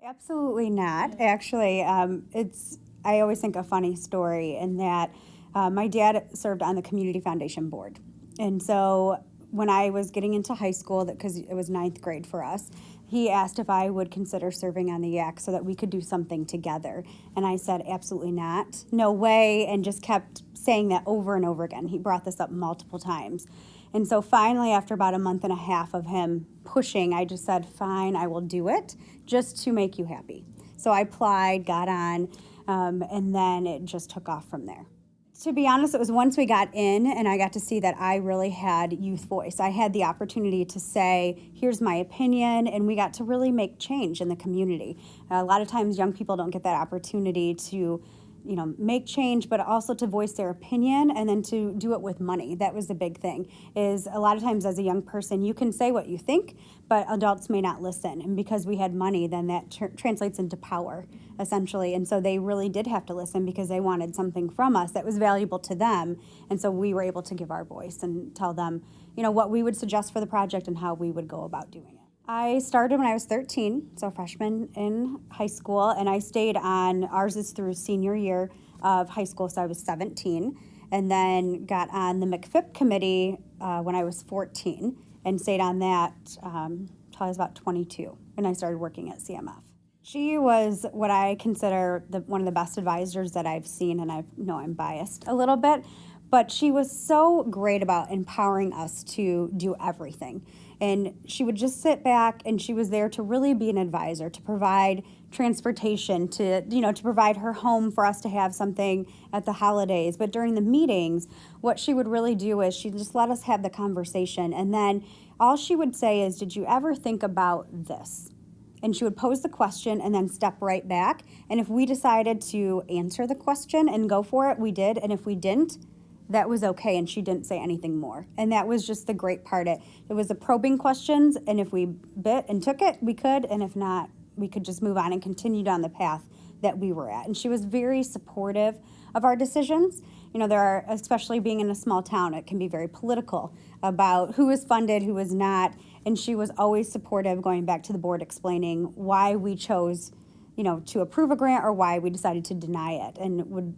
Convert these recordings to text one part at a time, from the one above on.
Absolutely not. Actually, I always think a funny story in that my dad served on the Community Foundation board. And so when I was getting into high school, because it was ninth grade for us, he asked if I would consider serving on the YAC so that we could do something together. And I said, absolutely not. No way. And just kept saying that over and over again. He brought this up multiple times. And so finally, after about a month and a half of him pushing, I just said, fine, I will do it just to make you happy. So I applied, got on, and then it just took off from there. To be honest, it was once we got in and I got to see that I really had youth voice. I had the opportunity to say, here's my opinion, and we got to really make change in the community. A lot of times young people don't get that opportunity to make change, but also to voice their opinion and then to do it with money. That was the big thing, is a lot of times as a young person, you can say what you think, but adults may not listen. And because we had money, then that translates into power, essentially. And so they really did have to listen because they wanted something from us that was valuable to them. And so we were able to give our voice and tell them, what we would suggest for the project and how we would go about doing it. I started when I was 13, so freshman in high school, and I stayed on, ours is through senior year of high school, so I was 17, and then got on the McPhip committee when I was 14, and stayed on that until I was about 22, and I started working at CMF. She was what I consider one of the best advisors that I've seen, and I know I'm biased a little bit, but she was so great about empowering us to do everything. And she would just sit back, and she was there to really be an advisor, to provide transportation, to provide her home for us to have something at the holidays. But during the meetings, what she would really do is she'd just let us have the conversation. And then all she would say is, did you ever think about this? And she would pose the question and then step right back. And if we decided to answer the question and go for it, we did. And if we didn't, that was okay, and she didn't say anything more. And that was just the great part. It was the probing questions, and if we bit and took it, we could, and if not, we could just move on and continue down the path that we were at. And she was very supportive of our decisions. There are, especially being in a small town, it can be very political about who is funded, who is not, and she was always supportive, going back to the board explaining why we chose to approve a grant or why we decided to deny it, and would,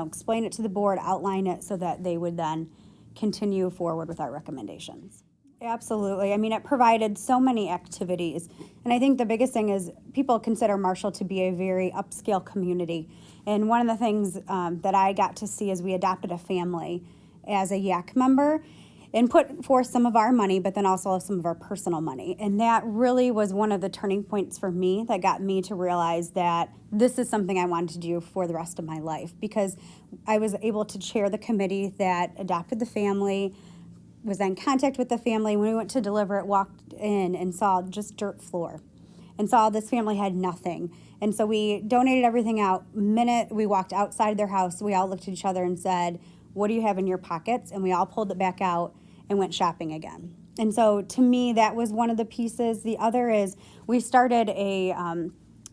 explain it to the board, outline it so that they would then continue forward with our recommendations. Absolutely. It provided so many activities. And I think the biggest thing is people consider Marshall to be a very upscale community. And one of the things that I got to see is we adopted a family as a YAC member and put forth some of our money, but then also some of our personal money. And that really was one of the turning points for me that got me to realize that this is something I wanted to do for the rest of my life, because I was able to chair the committee that adopted the family, was in contact with the family. When we went to deliver it, walked in and saw just dirt floor and saw this family had nothing. And so we donated everything out. Minute we walked outside their house, we all looked at each other and said, what do you have in your pockets? And we all pulled it back out and went shopping again. And so to me, that was one of the pieces. The other is we started a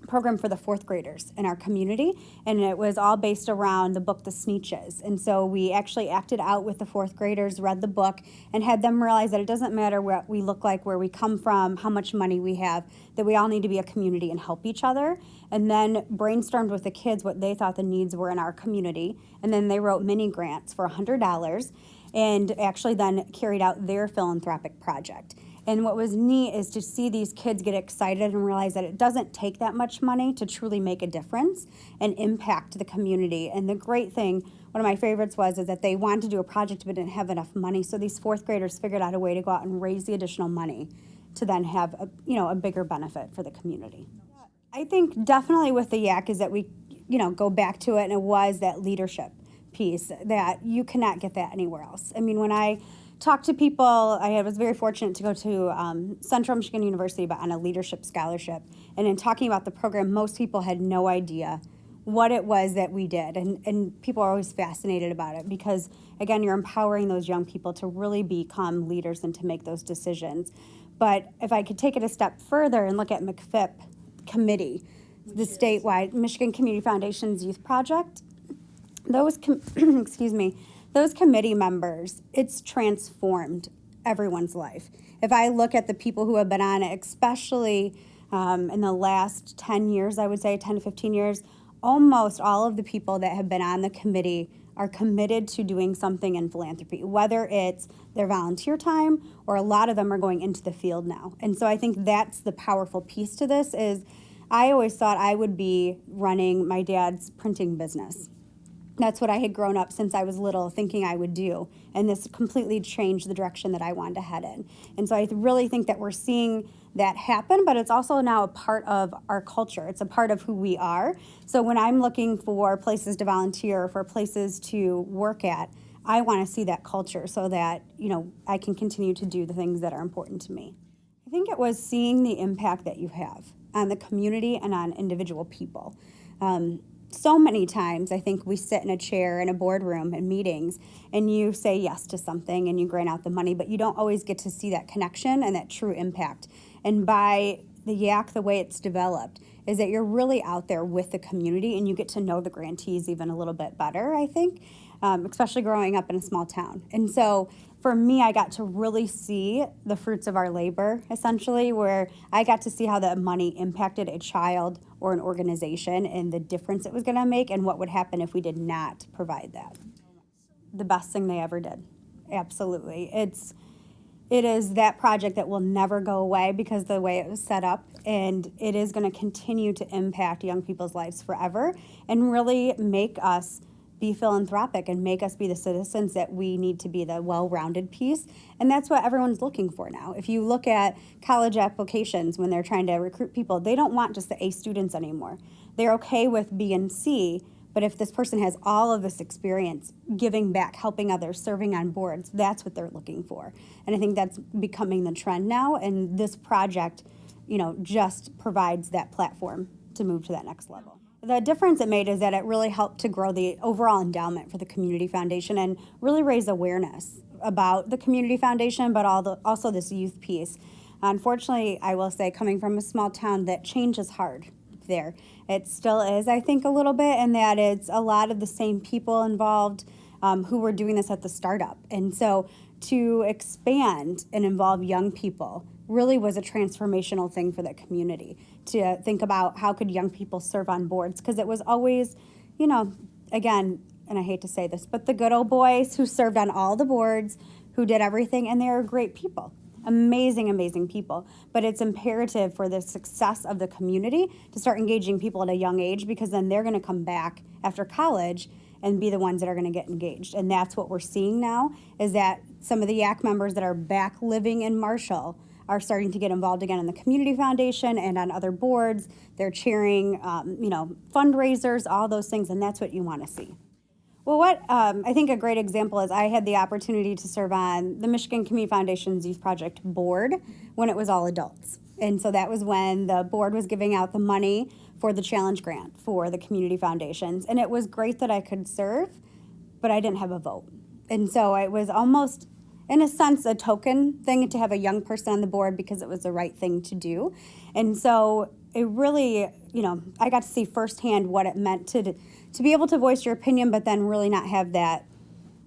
program for the fourth graders in our community, and it was all based around the book The Sneetches. And so we actually acted out with the fourth graders, read the book, and had them realize that it doesn't matter what we look like, where we come from, how much money we have, that we all need to be a community and help each other. And then brainstormed with the kids what they thought the needs were in our community. And then they wrote mini grants for $100 and actually then carried out their philanthropic project. And what was neat is to see these kids get excited and realize that it doesn't take that much money to truly make a difference and impact the community. And the great thing, one of my favorites is that they wanted to do a project but didn't have enough money. So these fourth graders figured out a way to go out and raise the additional money to then have a bigger benefit for the community. I think definitely with the YAC is that we go back to it, and it was that leadership piece that you cannot get that anywhere else. When I talk to people, I was very fortunate to go to Central Michigan University, but on a leadership scholarship. And in talking about the program, most people had no idea what it was that we did. And people are always fascinated about it because, again, you're empowering those young people to really become leaders and to make those decisions. But if I could take it a step further and look at McPhip committee, the statewide Michigan Community Foundation's youth project, those those committee members, it's transformed everyone's life. If I look at the people who have been on it, especially In the last 10 years, I would say 10 to 15 years, almost all of the people that have been on the committee are committed to doing something in philanthropy, whether it's their volunteer time or a lot of them are going into the field now. And so I think that's the powerful piece to this is I always thought I would be running my dad's printing business. That's what I had grown up since I was little thinking I would do. And this completely changed the direction that I wanted to head in. And so I really think that we're seeing that happen, but it's also now a part of our culture. It's a part of who we are. So when I'm looking for places to volunteer, for places to work at, I want to see that culture so that, I can continue to do the things that are important to me. I think it was seeing the impact that you have on the community and on individual people. So many times I think we sit in a chair in a boardroom in meetings and you say yes to something and you grant out the money, but you don't always get to see that connection and that true impact. And by the YAC, the way it's developed is that you're really out there with the community and you get to know the grantees even a little bit better, I think, especially growing up in a small town. And so for me, I got to really see the fruits of our labor, essentially, where I got to see how the money impacted a child or an organization and the difference it was going to make and what would happen if we did not provide that. The best thing they ever did. Absolutely. It is that project that will never go away because of the way it was set up, and it is going to continue to impact young people's lives forever and really make us be philanthropic and make us be the citizens that we need to be, the well-rounded piece. And that's what everyone's looking for now. If you look at college applications when they're trying to recruit people, they don't want just the A students anymore. They're okay with B and C, but if this person has all of this experience, giving back, helping others, serving on boards, that's what they're looking for. And I think that's becoming the trend now, and this project, just provides that platform to move to that next level. The difference it made is that it really helped to grow the overall endowment for the Community Foundation and really raise awareness about the Community Foundation, but also this youth piece. Unfortunately, I will say, coming from a small town, that change is hard there. It still is, I think, a little bit, and that it's a lot of the same people involved who were doing this at the startup. And so to expand and involve young people really was a transformational thing for the community, to think about how could young people serve on boards, because it was always, again, and I hate to say this, but the good old boys who served on all the boards, who did everything, and they were great people. Amazing, amazing people. But it's imperative for the success of the community to start engaging people at a young age, because then they're going to come back after college and be the ones that are going to get engaged. And that's what we're seeing now, is that some of the YAC members that are back living in Marshall are starting to get involved again in the Community Foundation and on other boards. They're chairing, fundraisers, all those things, and that's what you want to see. Well, what I think a great example is I had the opportunity to serve on the Michigan Community Foundation's Youth Project board when it was all adults. And so that was when the board was giving out the money for the challenge grant for the community foundations. And it was great that I could serve, but I didn't have a vote. And so it was almost, in a sense, a token thing to have a young person on the board because it was the right thing to do. And so it really, I got to see firsthand what it meant to be able to voice your opinion, but then really not have that,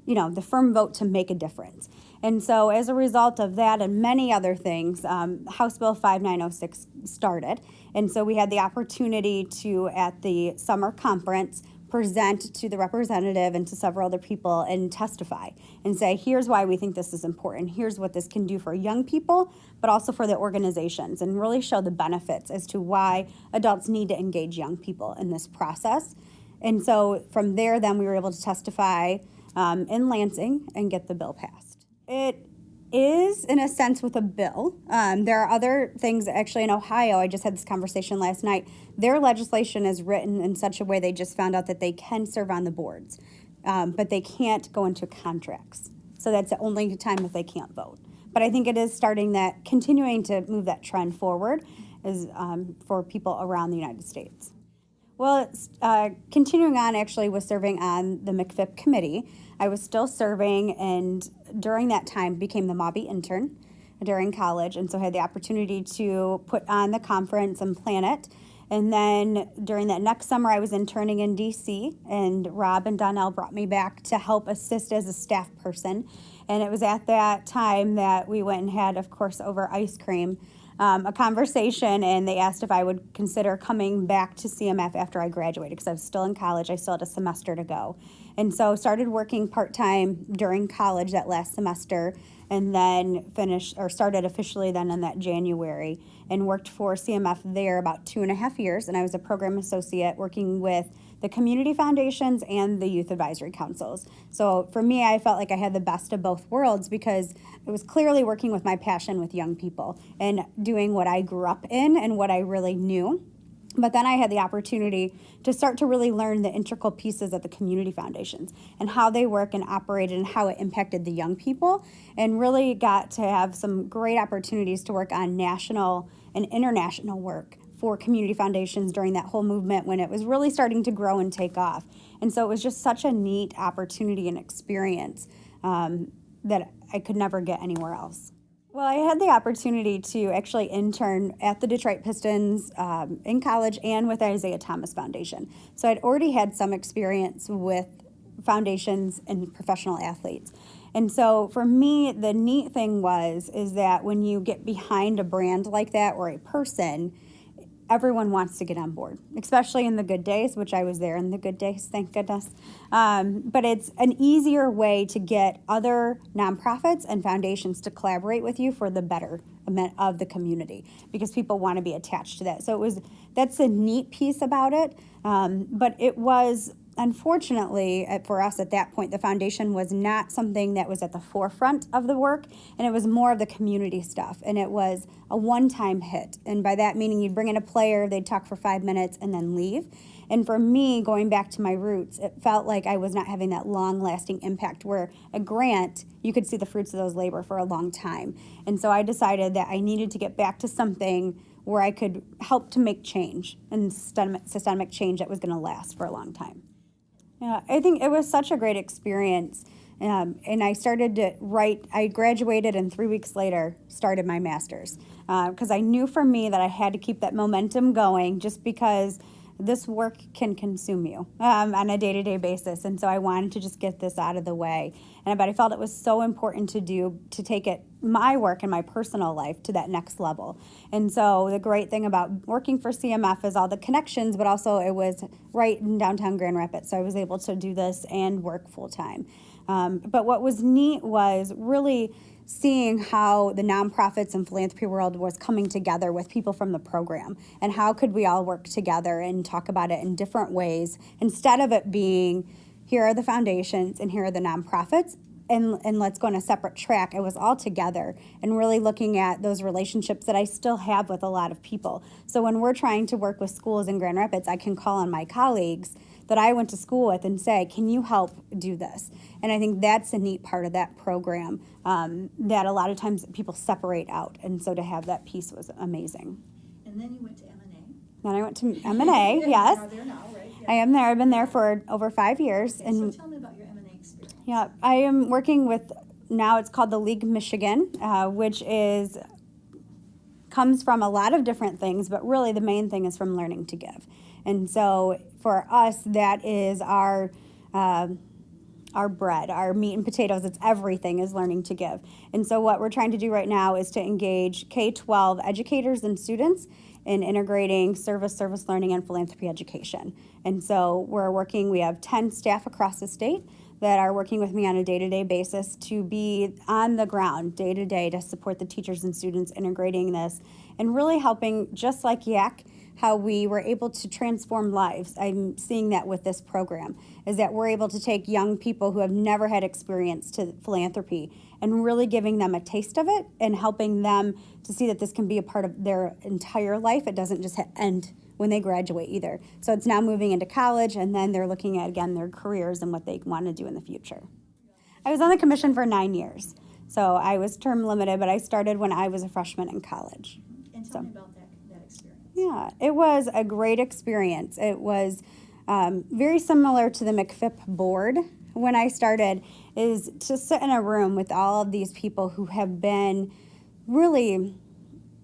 the firm vote to make a difference. And so as a result of that and many other things, House Bill 5906 started. And so we had the opportunity to, at the summer conference, present to the representative and to several other people and testify and say, here's why we think this is important. Here's what this can do for young people, but also for the organizations, and really show the benefits as to why adults need to engage young people in this process. And so from there, then we were able to testify in Lansing and get the bill passed. It is, in a sense, with a bill. There are other things, actually, in Ohio. I just had this conversation last night. Their legislation is written in such a way they just found out that they can serve on the boards, but they can't go into contracts. So that's the only time that they can't vote. But I think it is continuing to move that trend forward is for people around the United States. Well, it's, continuing on actually with serving on the McFIP committee. I was still serving, and during that time became the Mobby intern during college, and so had the opportunity to put on the conference and plan it. And then during that next summer, I was interning in DC, and Rob and Donnell brought me back to help assist as a staff person. And it was at that time that we went and had, of course, over ice cream, a conversation, and they asked if I would consider coming back to CMF after I graduated, because I was still in college. I still had a semester to go. And so started working part-time during college that last semester, and then started officially then in that January, and worked for CMF there about 2.5 years. And I was a program associate working with the community foundations and the youth advisory councils. So for me, I felt like I had the best of both worlds, because it was clearly working with my passion with young people and doing what I grew up in and what I really knew. But then I had the opportunity to start to really learn the integral pieces of the community foundations and how they work and operated and how it impacted the young people, and really got to have some great opportunities to work on national and international work for community foundations during that whole movement when it was really starting to grow and take off. And so it was just such a neat opportunity and experience that I could never get anywhere else. Well, I had the opportunity to actually intern at the Detroit Pistons in college and with the Isaiah Thomas Foundation. So I'd already had some experience with foundations and professional athletes. And so for me, the neat thing is that when you get behind a brand like that or a person, everyone wants to get on board, especially in the good days, which I was there in the good days, thank goodness. But it's an easier way to get other nonprofits and foundations to collaborate with you for the betterment of the community, because people want to be attached to that. So that's the neat piece about it. But it was, unfortunately, for us at that point, the foundation was not something that was at the forefront of the work, and it was more of the community stuff, and it was a one-time hit. And by that meaning, you'd bring in a player, they'd talk for 5 minutes and then leave. And for me, going back to my roots, it felt like I was not having that long-lasting impact, where a grant, you could see the fruits of those labor for a long time. And so I decided that I needed to get back to something where I could help to make change, and systemic change that was going to last for a long time. Yeah, I think it was such a great experience. And I started to write, I graduated, and 3 weeks later started my master's. Because I knew for me that I had to keep that momentum going, just because this work can consume you on a day-to-day basis. And so I wanted to just get this out of the way. But I felt it was so important to take my work and my personal life to that next level. And so the great thing about working for CMF is all the connections, but also it was right in downtown Grand Rapids. So I was able to do this and work full time. But what was neat was really seeing how the nonprofits and philanthropy world was coming together with people from the program, and how could we all work together and talk about it in different ways, instead of it being, here are the foundations and here are the nonprofits, and let's go on a separate track. It was all together, and really looking at those relationships that I still have with a lot of people. So when we're trying to work with schools in Grand Rapids, I can call on my colleagues that I went to school with and say, can you help do this? And I think that's a neat part of that program, that a lot of times people separate out. And so to have that piece was amazing. And then you went to M&A. Then I went to M&A, yes. You are there now, right? Yeah. I am there. I've been there for over 5 years. Okay, and so tell me about your M&A experience. Yeah, I am working with, now it's called the League Michigan, which comes from a lot of different things, but really the main thing is from learning to give. And so for us, that is our bread, our meat and potatoes. It's everything is learning to give. And so what we're trying to do right now is to engage K-12 educators and students in integrating service learning, and philanthropy education. And so we have 10 staff across the state that are working with me on a day-to-day basis to be on the ground day-to-day to support the teachers and students integrating this, and really helping, just like YAC, how we were able to transform lives. I'm seeing that with this program, is that we're able to take young people who have never had experience to philanthropy and really giving them a taste of it and helping them to see that this can be a part of their entire life. It doesn't just end when they graduate either. So it's now moving into college, and then they're looking at, again, their careers and what they want to do in the future. I was on the commission for 9 years. So I was term limited, but I started when I was a freshman in college. And tell me about that experience. Yeah, it was a great experience. It was very similar to the McFIP board when I started, is to sit in a room with all of these people who have been really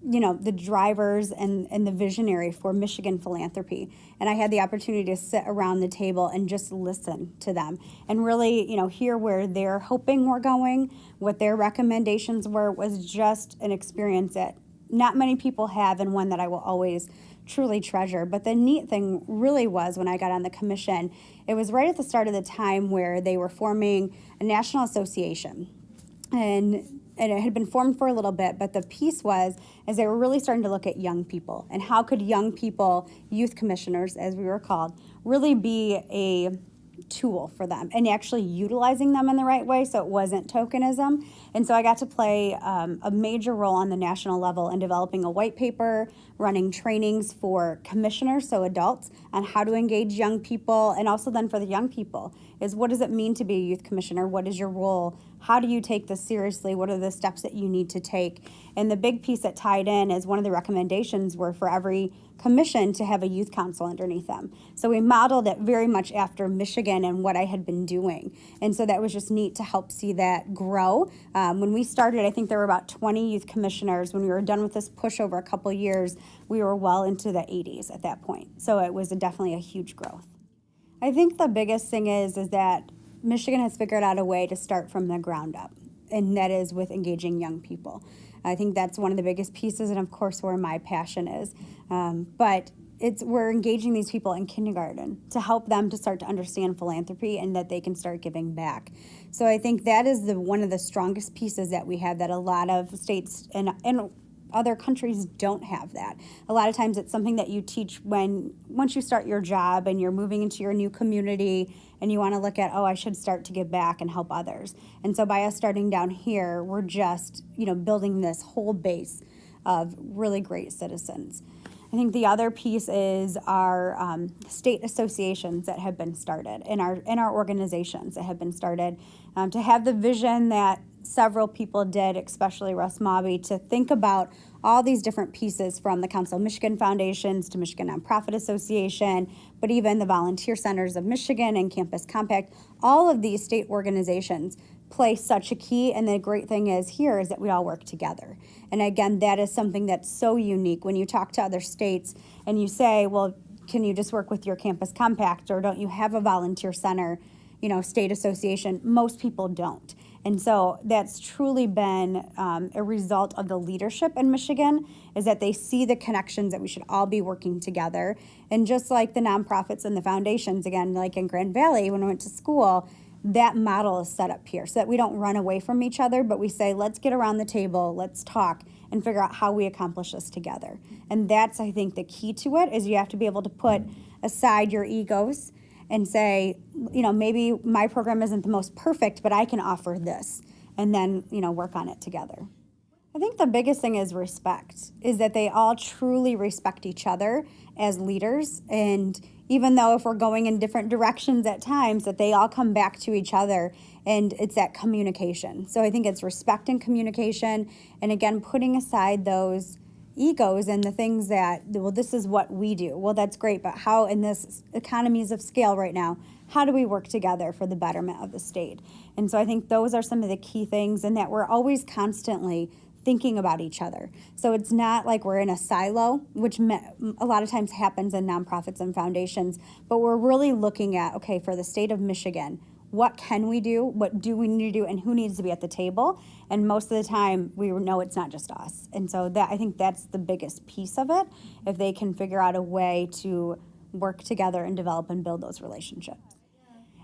the drivers and the visionary for Michigan Philanthropy. And I had the opportunity to sit around the table and just listen to them and really, hear where they're hoping we're going, what their recommendations were. Was just an experience that not many people have, and one that I will always truly treasure. But the neat thing really was when I got on the commission, it was right at the start of the time where they were forming a national association. And it had been formed for a little bit, but the piece was as they were really starting to look at young people and how could young people, youth commissioners as we were called, really be a tool for them and actually utilizing them in the right way so it wasn't tokenism. And so I got to play a major role on the national level in developing a white paper, running trainings for commissioners, so adults, on how to engage young people, and also then for the young people is what does it mean to be a youth commissioner? What is your role? How do you take this seriously? What are the steps that you need to take? And the big piece that tied in is one of the recommendations were for every commission to have a youth council underneath them. So we modeled it very much after Michigan and what I had been doing. And so that was just neat to help see that grow. When we started, I think there were about 20 youth commissioners. When we were done with this push over a couple years, we were well into the 80s at that point. So it was definitely a huge growth. I think the biggest thing is that Michigan has figured out a way to start from the ground up, and that is with engaging young people. I think that's one of the biggest pieces, and of course where my passion is. But we're engaging these people in kindergarten to help them to start to understand philanthropy and that they can start giving back. So I think that is one of the strongest pieces that we have that a lot of states and other countries don't have that. A lot of times it's something that you teach once you start your job and you're moving into your new community and you want to look at, I should start to give back and help others. And so by us starting down here, we're just, building this whole base of really great citizens. I think the other piece is our state associations that have been started in our organizations that have been started to have the vision that several people did, especially Russ Mobby, to think about all these different pieces from the Council of Michigan Foundations to Michigan Nonprofit Association, but even the Volunteer Centers of Michigan and Campus Compact. All of these state organizations play such a key, and the great thing is that we all work together. And again, that is something that's so unique. When you talk to other states and you say, well, can you just work with your Campus Compact, or don't you have a volunteer center, state association? Most people don't. And so that's truly been a result of the leadership in Michigan, is that they see the connections that we should all be working together. And just like the nonprofits and the foundations, again, like in Grand Valley when I went to school, that model is set up here so that we don't run away from each other, but we say, let's get around the table, let's talk, and figure out how we accomplish this together. And that's, I think, the key to it, is you have to be able to put aside your egos and say, maybe my program isn't the most perfect, but I can offer this, and then, work on it together. I think the biggest thing is respect, is that they all truly respect each other as leaders. And even though if we're going in different directions at times, that they all come back to each other, and it's that communication. So I think it's respect and communication, and again, putting aside those egos and the things that, well, this is what we do. Well, that's great, but how in this economies of scale right now, how do we work together for the betterment of the state? And so I think those are some of the key things, and that we're always constantly thinking about each other. So it's not like we're in a silo, which a lot of times happens in nonprofits and foundations, but we're really looking at, okay, for the state of Michigan, what can we do? What do we need to do? And who needs to be at the table? And most of the time, we know it's not just us. And so I think that's the biggest piece of it, if they can figure out a way to work together and develop and build those relationships.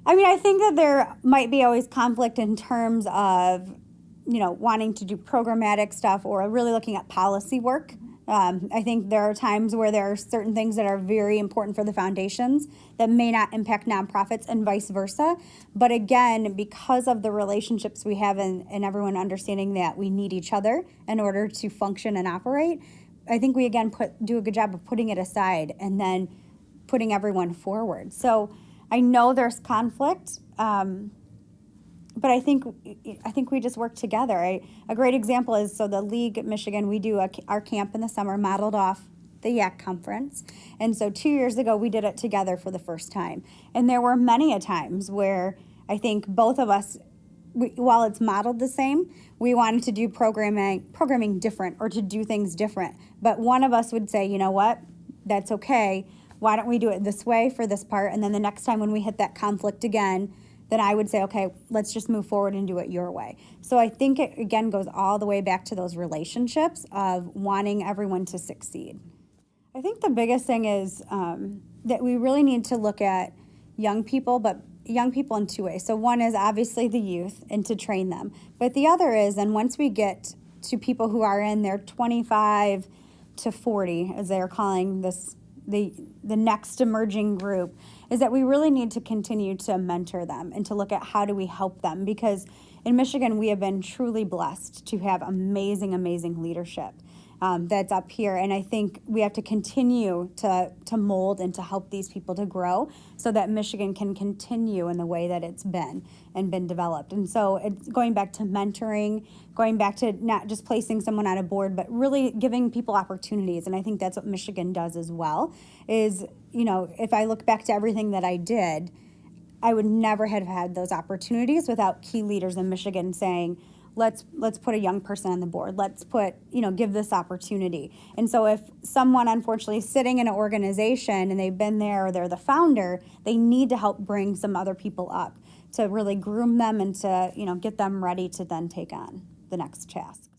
I mean, I think that there might be always conflict in terms of, wanting to do programmatic stuff or really looking at policy work. I think there are times where there are certain things that are very important for the foundations that may not impact nonprofits, and vice versa. But again, because of the relationships we have and everyone understanding that we need each other in order to function and operate, I think we again do a good job of putting it aside and then putting everyone forward. So I know there's conflict, but I think we just work together. A great example is, so the League at Michigan, we do our camp in the summer modeled off the YAC conference. And so 2 years ago, we did it together for the first time. And there were many a times where I think both of us while it's modeled the same, we wanted to do programming different, or to do things different. But one of us would say, you know what, that's okay. Why don't we do it this way for this part? And then the next time when we hit that conflict again, then I would say, okay, let's just move forward and do it your way. So I think it, again, goes all the way back to those relationships of wanting everyone to succeed. I think the biggest thing is that we really need to look at young people, but young people in two ways. So one is obviously the youth and to train them. But the other is, and once we get to people who are in their 25 to 40, as they're calling this, the next emerging group, is that we really need to continue to mentor them and to look at how do we help them. Because in Michigan, we have been truly blessed to have amazing, amazing leadership that's up here. And I think we have to continue to mold and to help these people to grow so that Michigan can continue in the way that it's been and been developed. And so it's going back to mentoring, going back to not just placing someone on a board, but really giving people opportunities. And I think that's what Michigan does as well, is, you know, if I look back to everything that I did, I would never have had those opportunities without key leaders in Michigan saying, let's put a young person on the board. Let's put, give this opportunity. And so if someone unfortunately is sitting in an organization and they've been there, or they're the founder, they need to help bring some other people up to really groom them and to, get them ready to then take on the next task.